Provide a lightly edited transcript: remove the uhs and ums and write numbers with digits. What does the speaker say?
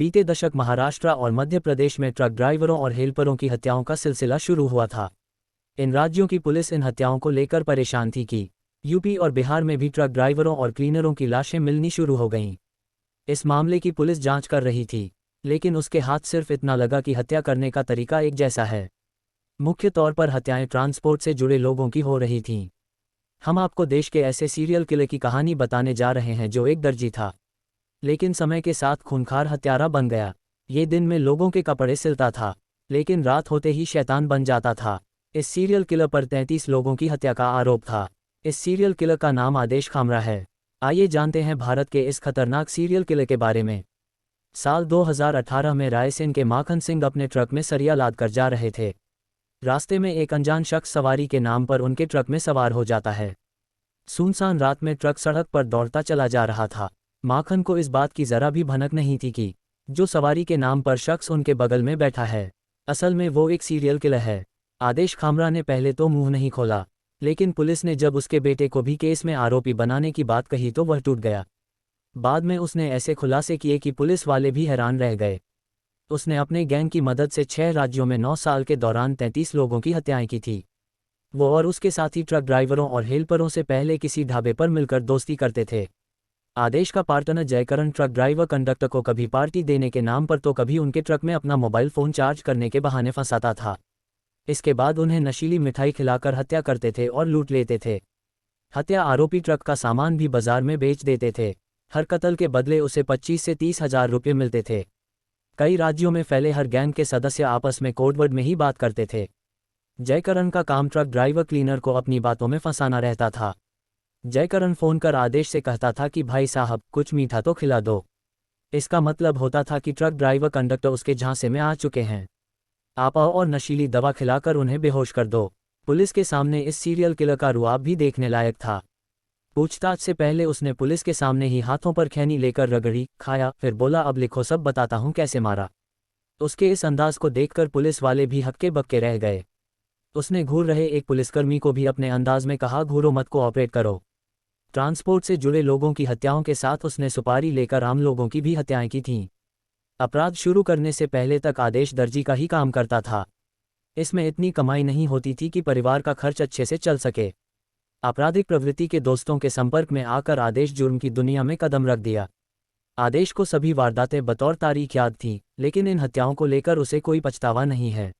बीते दशक महाराष्ट्र और मध्य प्रदेश में ट्रक ड्राइवरों और हेल्परों की हत्याओं का सिलसिला शुरू हुआ था। इन राज्यों की पुलिस इन हत्याओं को लेकर परेशान थी कि यूपी और बिहार में भी ट्रक ड्राइवरों और क्लीनरों की लाशें मिलनी शुरू हो गईं। इस मामले की पुलिस जांच कर रही थी, लेकिन उसके हाथ सिर्फ इतना लगा कि हत्या करने का तरीका एक जैसा है। मुख्य तौर पर हत्याएं ट्रांसपोर्ट से जुड़े लोगों की हो रही थीं। हम आपको देश के ऐसे सीरियल किलर की कहानी बताने जा रहे हैं जो एक दर्जी था, लेकिन समय के साथ खूंखार हत्यारा बन गया। ये दिन में लोगों के कपड़े सिलता था, लेकिन रात होते ही शैतान बन जाता था। इस सीरियल किलर पर 33 लोगों की हत्या का आरोप था। इस सीरियल किलर का नाम आदेश खामरा है। आइए जानते हैं भारत के इस खतरनाक सीरियल किलर के बारे में। साल 2018 में रायसेन के माखन सिंह अपने ट्रक में सरिया लाद कर जा रहे थे। रास्ते में एक अनजान शख्स सवारी के नाम पर उनके ट्रक में सवार हो जाता है। सुनसान रात में ट्रक सड़क पर दौड़ता चला जा रहा था। माखन को इस बात की जरा भी भनक नहीं थी कि जो सवारी के नाम पर शख्स उनके बगल में बैठा है, असल में वो एक सीरियल किलर है। आदेश खामरा ने पहले तो मुंह नहीं खोला, लेकिन पुलिस ने जब उसके बेटे को भी केस में आरोपी बनाने की बात कही तो वह टूट गया। बाद में उसने ऐसे खुलासे किए कि पुलिस वाले भी हैरान रह गए। उसने अपने गैंग की मदद से 6 राज्यों में 9 साल के दौरान 33 लोगों की हत्याएं की थी। वो और उसके साथी ट्रक ड्राइवरों और हेल्परों से पहले किसी ढाबे पर मिलकर दोस्ती करते थे। आदेश का partner Jaikaran truck driver conductor को कभी पार्टी देने के नाम पर तो कभी उनके ट्रक में अपना मोबाइल फ़ोन चार्ज करने के बहाने फंसाता था। इसके बाद उन्हें नशीली मिठाई खिलाकर हत्या करते थे और लूट लेते थे। हत्या आरोपी ट्रक का सामान भी बाजार में बेच देते थे। हर कत्ल के बदले उसे 25 से 30 हज़ार रुपये मिलते थे। कई राज्यों में फैले हर गैंग के सदस्य आपस में कोडवर्ड में ही बात करते थे। जयकरण का काम ट्रक ड्राइवर क्लीनर को अपनी बातों में फंसाना रहता था। जयकरण फ़ोन कर आदेश से कहता था कि भाई साहब कुछ मीठा तो खिला दो। इसका मतलब होता था कि ट्रक ड्राइवर कंडक्टर उसके झांसे में आ चुके हैं। आप आओ और नशीली दवा खिलाकर उन्हें बेहोश कर दो। पुलिस के सामने इस सीरियल किलर का रुआब भी देखने लायक था। पूछताछ से पहले उसने पुलिस के सामने ही हाथों पर खैनी लेकर रगड़ी, खाया, फिर बोला अब लिखो सब बताता हूँ कैसे मारा। उसके इस अंदाज को देखकर पुलिस वाले भी हक्के बक्के रह गए। उसने घूर रहे एक पुलिसकर्मी को भी अपने अंदाज में कहा घूरो मत, कोऑपरेट करो। ट्रांसपोर्ट से जुड़े लोगों की हत्याओं के साथ उसने सुपारी लेकर आम लोगों की भी हत्याएं की थीं। अपराध शुरू करने से पहले तक आदेश दर्जी का ही काम करता था। इसमें इतनी कमाई नहीं होती थी कि परिवार का खर्च अच्छे से चल सके। आपराधिक प्रवृत्ति के दोस्तों के संपर्क में आकर आदेश जुर्म की दुनिया में कदम रख दिया। आदेश को सभी वारदातें बतौर तारीख याद थीं, लेकिन इन हत्याओं को लेकर उसे कोई पछतावा नहीं है।